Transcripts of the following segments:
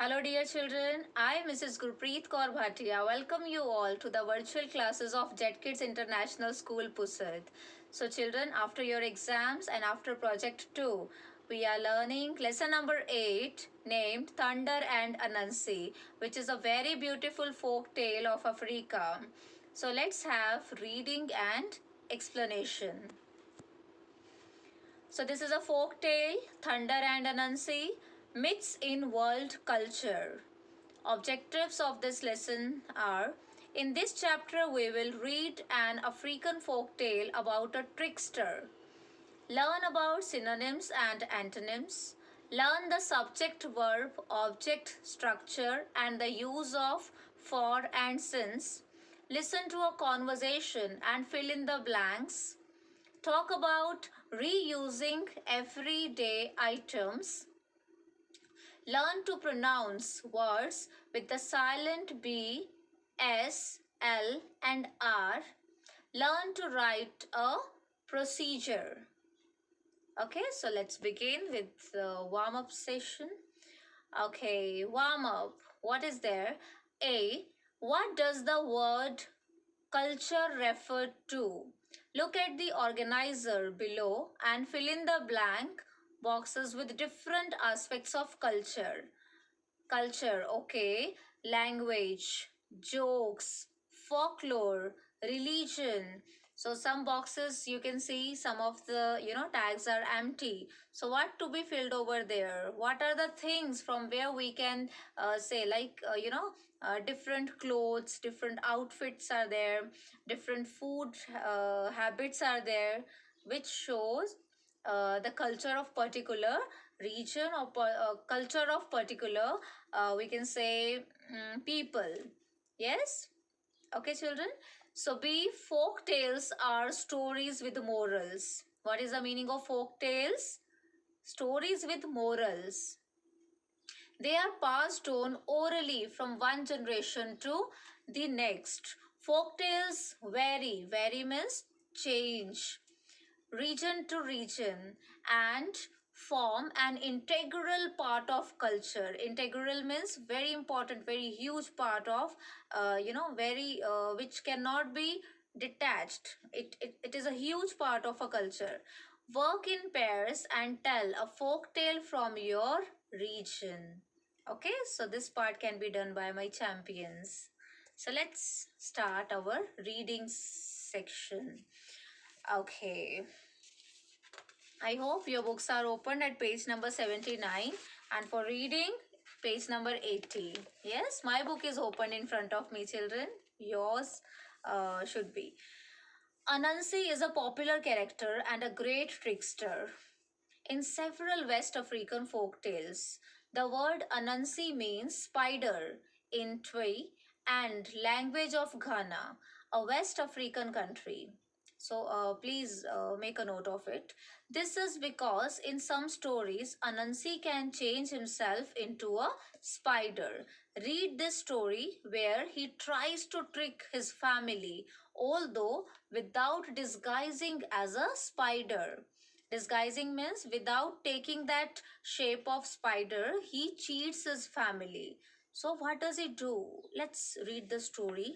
Hello dear children, I Mrs. Gurpreet Kaur Bhatia welcome you all to the virtual classes of Jet Kids International School Pusat. So children, after your exams and after project 2, we are learning lesson number 8 named Thunder and Anansi, which is a very beautiful folk tale of Africa. So let's have reading and explanation. So this is a folk tale, Thunder and Anansi, myths in world culture. Objectives of this lesson are: in this chapter we will read an African folk tale about a trickster, learn about synonyms and antonyms, learn the subject verb object structure and the use of for and since, listen to a conversation and fill in the blanks, talk about reusing everyday items, learn to pronounce words with the silent B, S, L, and R. Learn to write a procedure. Okay, so let's begin with the warm up session. Okay, warm up. What is there? A. What does the word culture refer to? Look at the organizer below and fill in the blank boxes with different aspects of culture. Culture, okay. Language, jokes, folklore, religion. So some boxes you can see some of the tags are empty. So what to be filled over there? What are the things from where we can say like different clothes, different outfits are there, different food habits are there, which shows the culture of particular region or culture of particular we can say people. Yes. Okay children, so B, folk tales are stories with morals. What is the meaning of folk tales? Stories with morals. They are passed on orally from one generation to the next. Folk tales vary means change region to region and form an integral part of culture. Integral means very important, very huge part of very which cannot be detached. It is a huge part of a culture. Work in pairs and tell a folk tale from your region. Okay, so this part can be done by my champions. So let's start our reading section. Okay, I hope your books are opened at page number 79 and for reading page number 80. Yes, my book is open in front of me children. Yours should be. Anansi is a popular character and a great trickster. In several West African folk tales, the word Anansi means spider in Twi and language of Ghana, a West African country. So please make a note of it. This is because in some stories, Anansi can change himself into a spider. Read this story where he tries to trick his family, although without disguising as a spider. Disguising means without taking that shape of spider, he cheats his family. So what does he do? Let's read the story.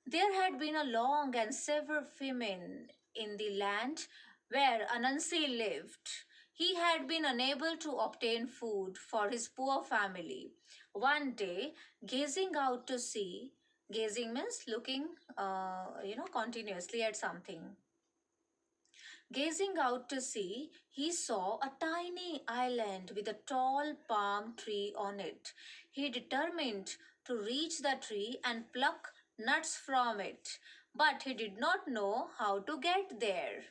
There had been a long and severe famine in the land where Anansi lived. He had been unable to obtain food for his poor family. One day, gazing out to sea, gazing means looking, continuously at something. Gazing out to sea, he saw a tiny island with a tall palm tree on it. He determined to reach the tree and pluck nuts from it, but he did not know how to get there.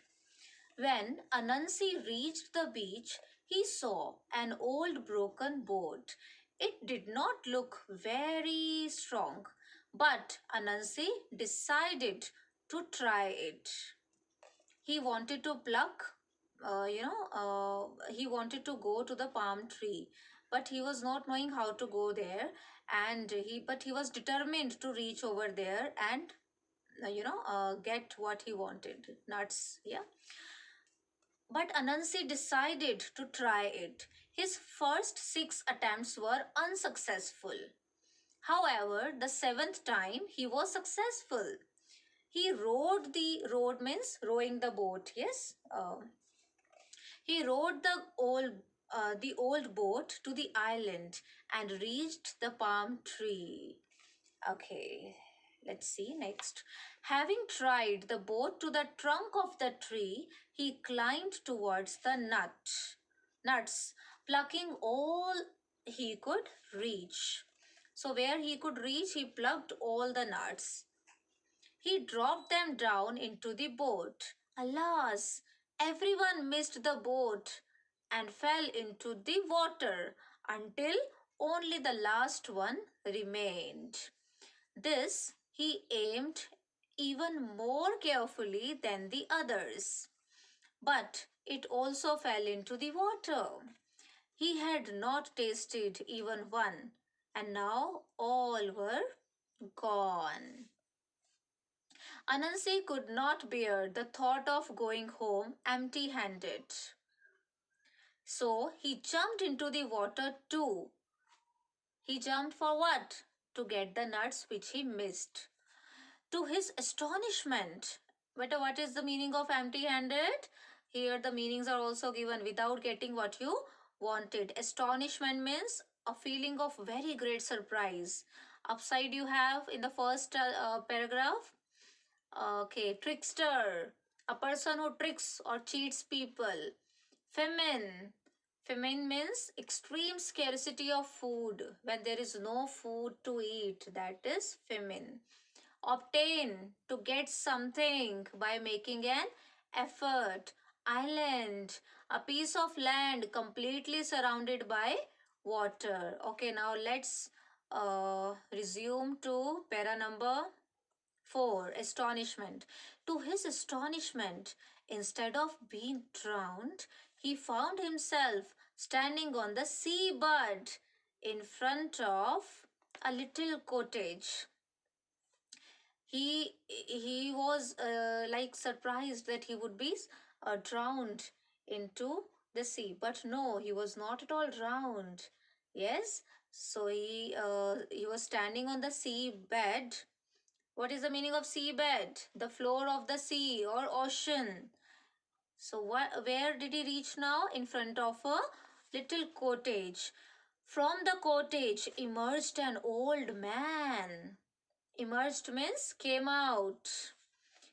When Anansi reached the beach, he saw an old broken boat. It did not look very strong, but Anansi decided to try it. He wanted to pluck he wanted to go to the palm tree, but he was not knowing how to go there, and he was determined to reach over there and get what he wanted, nuts. Yeah, but Anansi decided to try it. His first 6 attempts were unsuccessful. However, the seventh time he was successful. He rowed means rowing the boat, yes. He rowed the old boat to the island and reached the palm tree. Okay, let's see next. Having tried the boat to the trunk of the tree, he climbed towards the nuts, plucking all he could reach. So where he could reach, he plucked all the nuts. He dropped them down into the boat. Alas, everyone missed the boat and fell into the water until only the last one remained. This he aimed even more carefully than the others. But it also fell into the water. He had not tasted even one, and now all were gone. Anansi could not bear the thought of going home empty handed. So he jumped into the water too. He jumped for what? To get the nuts which he missed. To his astonishment. But what is the meaning of empty handed? Here the meanings are also given without getting what you wanted. Astonishment means a feeling of very great surprise. Upside you have in the first paragraph. Okay, trickster, a person who tricks or cheats people. Famine. Famine means extreme scarcity of food. When there is no food to eat, that is famine. Obtain, to get something by making an effort. Island, a piece of land completely surrounded by water. Okay, now let's resume to para number 4. Astonishment. To his astonishment, instead of being drowned, he found himself standing on the seabed in front of a little cottage. He was like surprised that he would be drowned into the sea, but no, he was not at all drowned. Yes, so he was standing on the seabed. What is the meaning of seabed? The floor of the sea or ocean. So where did he reach now? In front of a little cottage. From the cottage emerged an old man. Emerged means came out.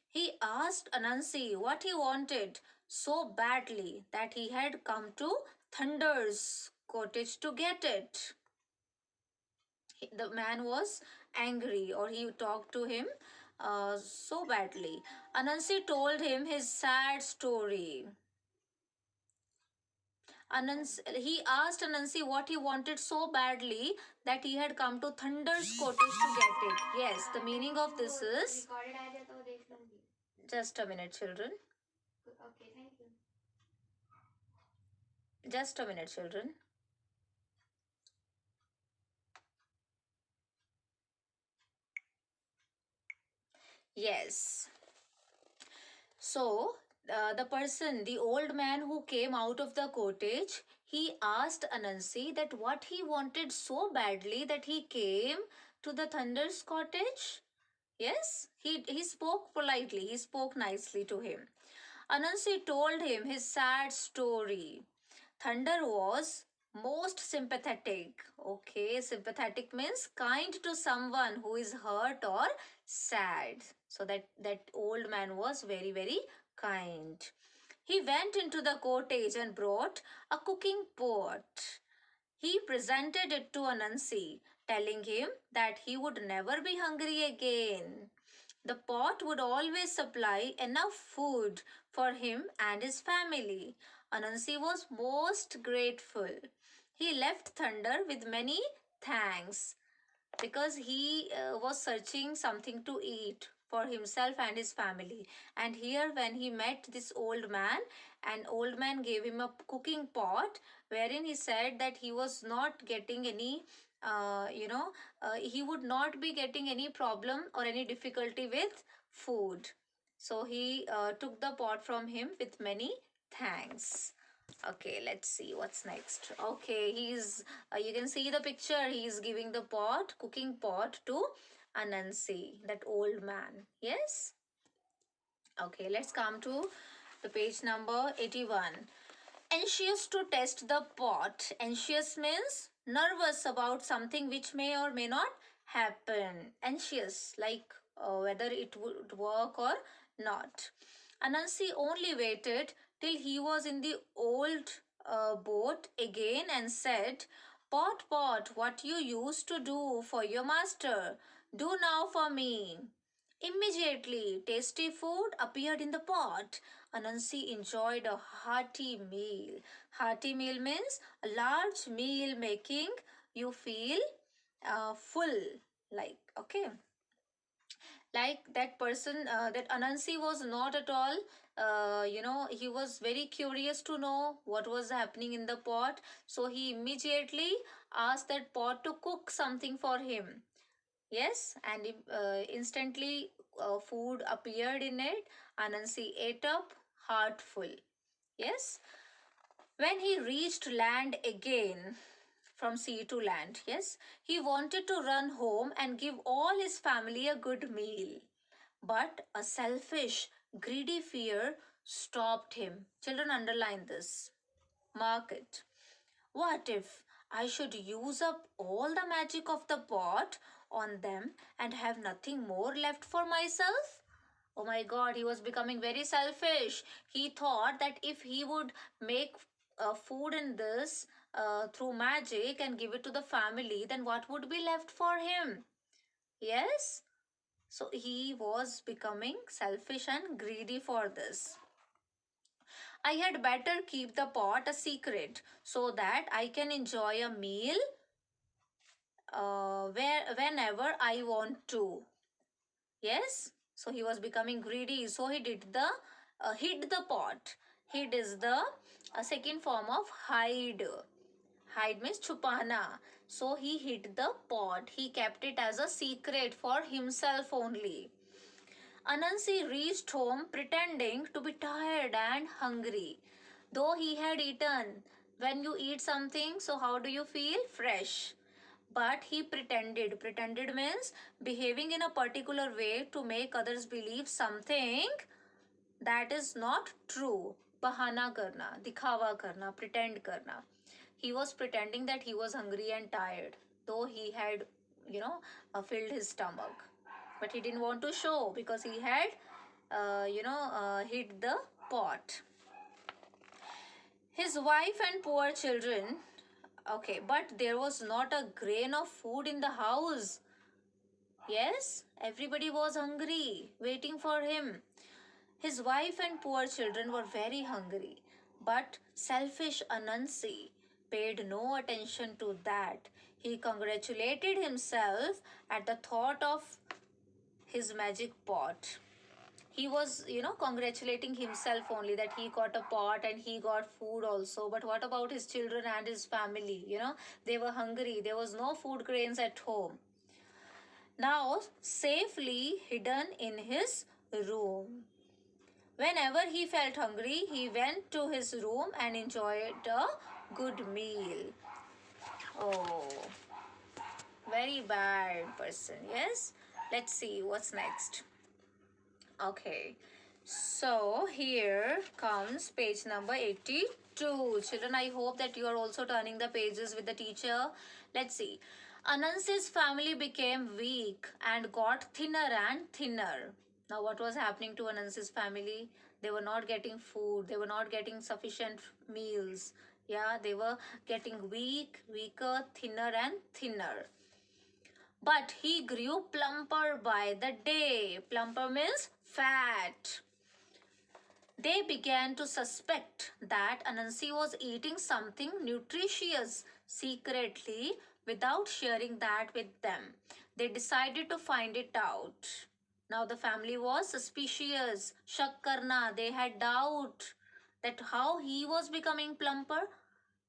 He asked Anansi what he wanted so badly that he had come to Thunder's cottage to get it. The man was angry, or he talked to him so badly. Anansi told him his sad story. He asked Anansi what he wanted so badly that he had come to Thunder's cottage to get it. Yes, the meaning of this is. Just a minute, children. Okay, thank you. Just a minute, children. Yes. So, the old man who came out of the cottage, he asked Anansi that what he wanted so badly that he came to the Thunder's cottage. Yes, he spoke politely, he spoke nicely to him. Anansi told him his sad story. Thunder was most sympathetic. Okay, sympathetic means kind to someone who is hurt or sad. So that old man was very, very kind. He went into the cottage and brought a cooking pot. He presented it to Anansi, telling him that he would never be hungry again. The pot would always supply enough food for him and his family. Anansi was most grateful. He left Thunder with many thanks because he was searching something to eat for himself and his family. And here when he met this old man, an old man gave him a cooking pot wherein he said that he was not getting any he would not be getting any problem or any difficulty with food. So he took the pot from him with many thanks. Okay, let's see what's next. Okay, you can see the picture. He's giving the pot, cooking pot to Anansi, that old man. Yes? Okay, let's come to the page number 81. Anxious to test the pot. Anxious means nervous about something which may or may not happen. Anxious, like whether it would work or not. Anansi only waited till he was in the old boat again and said, Pot, pot, what you used to do for your master, do now for me. Immediately, tasty food appeared in the pot. Anansi enjoyed a hearty meal. Hearty meal means a large meal making you feel full. Like, okay, like that person, that Anansi was not at all, he was very curious to know what was happening in the pot. So he immediately asked that pot to cook something for him. Yes, and instantly food appeared in it. Anansi ate up, heart full. Yes, when he reached land again, from sea to land, yes, he wanted to run home and give all his family a good meal. But a selfish, greedy fear stopped him. Children, underline this. Mark it. What if I should use up all the magic of the pot on them and have nothing more left for myself? Oh my god, he was becoming very selfish. He thought that if he would make food in this through magic and give it to the family, then what would be left for him? Yes? So he was becoming selfish and greedy for this. I had better keep the pot a secret so that I can enjoy a meal whenever I want to. Yes? So he was becoming greedy. So he did the hid the pot. Hid is the second form of hide. Hide means chupana. So he hid the pot. He kept it as a secret for himself only. Anansi reached home pretending to be tired and hungry. Though he had eaten. When you eat something, so how do you feel? Fresh. But he pretended. Pretended means behaving in a particular way to make others believe something that is not true. Bahana karna, dikhawa karna, pretend karna. He was pretending that he was hungry and tired, though he had, filled his stomach. But he didn't want to show because he had, hid the pot. His wife and poor children. Okay, but there was not a grain of food in the house. Yes, everybody was hungry, waiting for him. His wife and poor children were very hungry, but selfish Anansi paid no attention to that. He congratulated himself at the thought of his magic pot. He was, congratulating himself only that he got a pot and he got food also. But what about his children and his family? They were hungry. There was no food grains at home. Now, safely hidden in his room. Whenever he felt hungry, he went to his room and enjoyed a good meal. Oh, very bad person, yes? Let's see what's next. Okay, so here comes page number 82. Children, I hope that you are also turning the pages with the teacher. Let's see. Anansi's family became weak and got thinner and thinner. Now, what was happening to Anansi's family? They were not getting food. They were not getting sufficient meals. Yeah, they were getting weak, weaker, thinner and thinner. But he grew plumper by the day. Plumper means fat. They began to suspect that Anansi was eating something nutritious secretly without sharing that with them. They decided to find it out. Now the family was suspicious. Shak karna, they had doubt that how he was becoming plumper.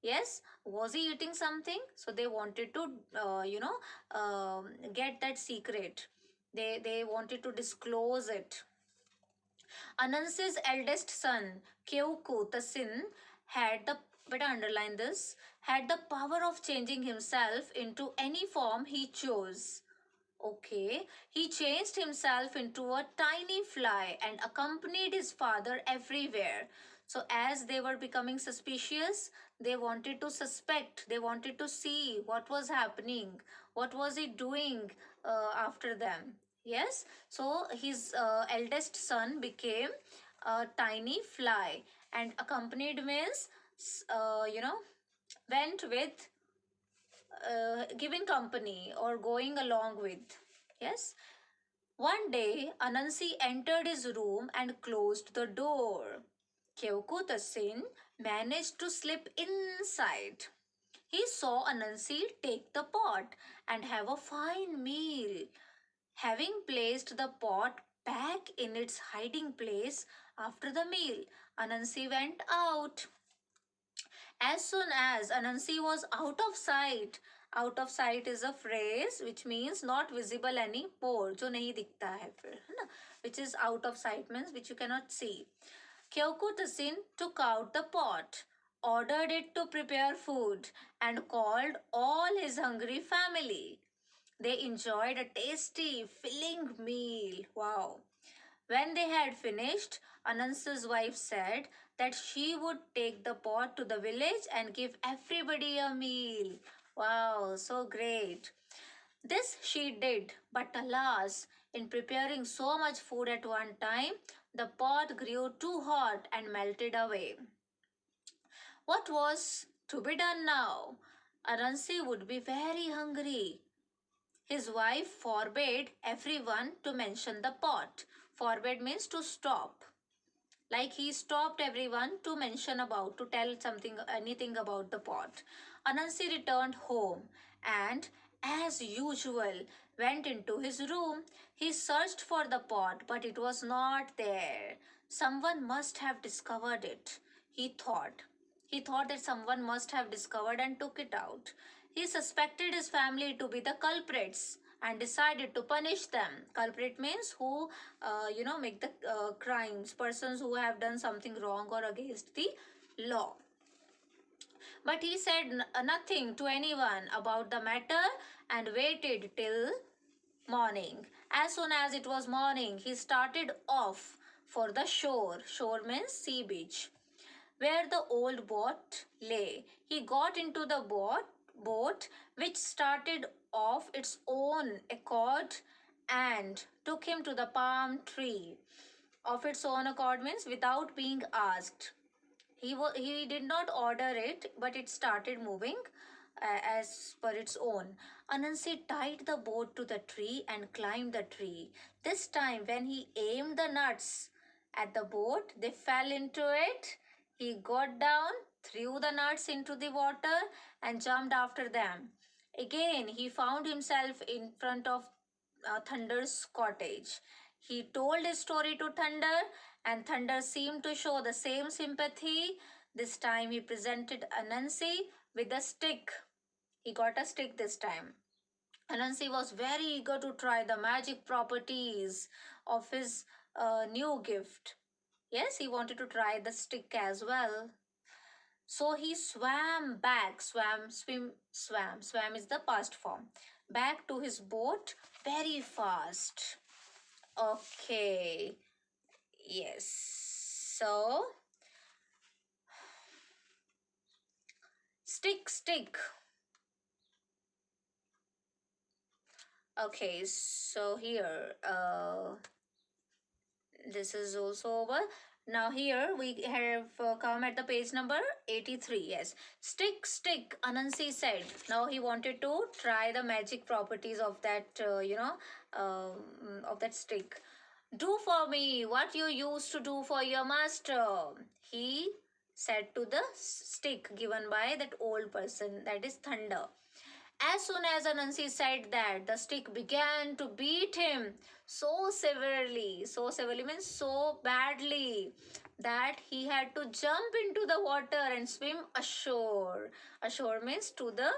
Yes, was he eating something? So they wanted to, get that secret. They wanted to disclose it. Anansi's eldest son, Keuku Tasin, had the, better underline this, had the power of changing himself into any form he chose. Okay, he changed himself into a tiny fly and accompanied his father everywhere. So, as they were becoming suspicious, they wanted to suspect, they wanted to see what was happening, what was he doing after them. Yes, so his eldest son became a tiny fly and accompanied means, went with, giving company or going along with. Yes. One day, Anansi entered his room and closed the door. Keokuta-sin managed to slip inside. He saw Anansi take the pot and have a fine meal. Having placed the pot back in its hiding place after the meal, Anansi went out. As soon as Anansi was out of sight is a phrase which means not visible anymore, जो नहीं दिखता है फिर, है ना? Which is out of sight means which you cannot see. Kyoku Tassin took out the pot, ordered it to prepare food, and called all his hungry family. They enjoyed a tasty, filling meal. Wow. When they had finished, Anansi's wife said that she would take the pot to the village and give everybody a meal. Wow, so great. This she did, but alas, in preparing so much food at one time, the pot grew too hot and melted away. What was to be done now? Anansi would be very hungry. His wife forbade everyone to mention the pot. Forbade means to stop. Like he stopped everyone to mention about, to tell something, anything about the pot. Anansi returned home and, as usual, went into his room. He searched for the pot, but it was not there. Someone must have discovered it, he thought. He thought that someone must have discovered and took it out. He suspected his family to be the culprits and decided to punish them. Culprit means who, make the crimes, persons who have done something wrong or against the law. But he said nothing to anyone about the matter and waited till morning. As soon as it was morning, he started off for the shore. Shore means sea beach, where the old boat lay. He got into the boat which started of its own accord and took him to the palm tree. Of its own accord means without being asked. He did not order it, but it started moving as per its own. Anansi tied the boat to the tree and climbed the tree. This time, when he aimed the nuts at the boat, they fell into it. He got down, threw the nuts into the water, and jumped after them. Again, he found himself in front of Thunder's cottage. He told his story to Thunder, and Thunder seemed to show the same sympathy. This time, he presented Anansi with a stick. He got a stick this time. Anansi was very eager to try the magic properties of his new gift. Yes, he wanted to try the stick as well. So he swam back, swam is the past form, back to his boat very fast. Okay, yes. So, stick. Okay, so here, this is also over. Now here we have come at the page number 83. Yes. Stick, Anansi said. Now he wanted to try the magic properties of that, of that stick. Do for me what you used to do for your master, he said to the stick given by that old person, that is Thunder. As soon as Anansi said that, the stick began to beat him so severely means so badly, that he had to jump into the water and swim ashore. Ashore means to the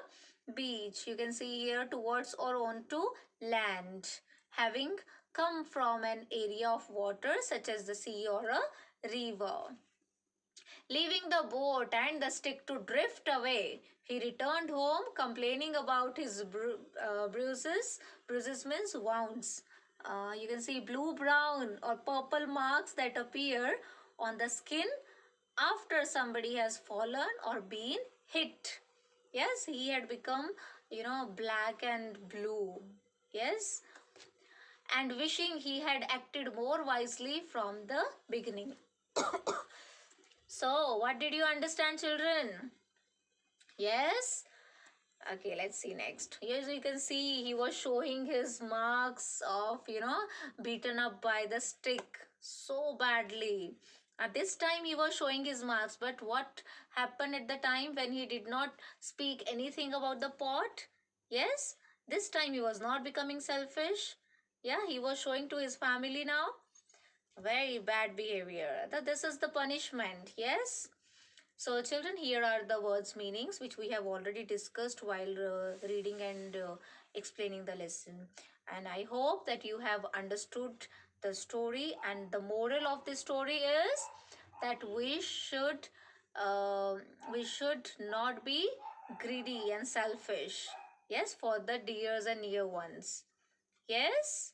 beach. You can see here towards or onto land, having come from an area of water such as the sea or a river. Leaving the boat and the stick to drift away, he returned home complaining about his bruises. Bruises means wounds. You can see blue, brown, or purple marks that appear on the skin after somebody has fallen or been hit. Yes, he had become, black and blue. Yes, and wishing he had acted more wisely from the beginning. So, what did you understand, children? Yes? Okay, let's see next. Here you can see he was showing his marks of, beaten up by the stick so badly. At this time he was showing his marks, but what happened at the time when he did not speak anything about the pot? Yes, this time he was not becoming selfish. Yeah, he was showing to his family now. Very bad behavior. This is the punishment. Yes. So, children, here are the words' meanings which we have already discussed while reading and explaining the lesson. And I hope that you have understood the story. And the moral of the story is that we should not be greedy and selfish. Yes, for the dears and near ones. Yes,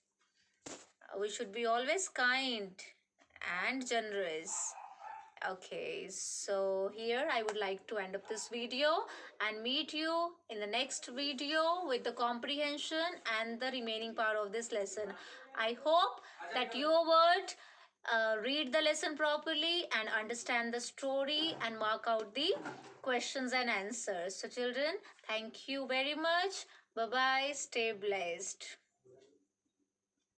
we should be always kind and generous. Okay, so here I would like to end up this video and meet you in the next video with the comprehension and the remaining part of this lesson. I hope that you would read the lesson properly and understand the story and mark out the questions and answers. So children, thank you very much. Bye-bye. Stay blessed.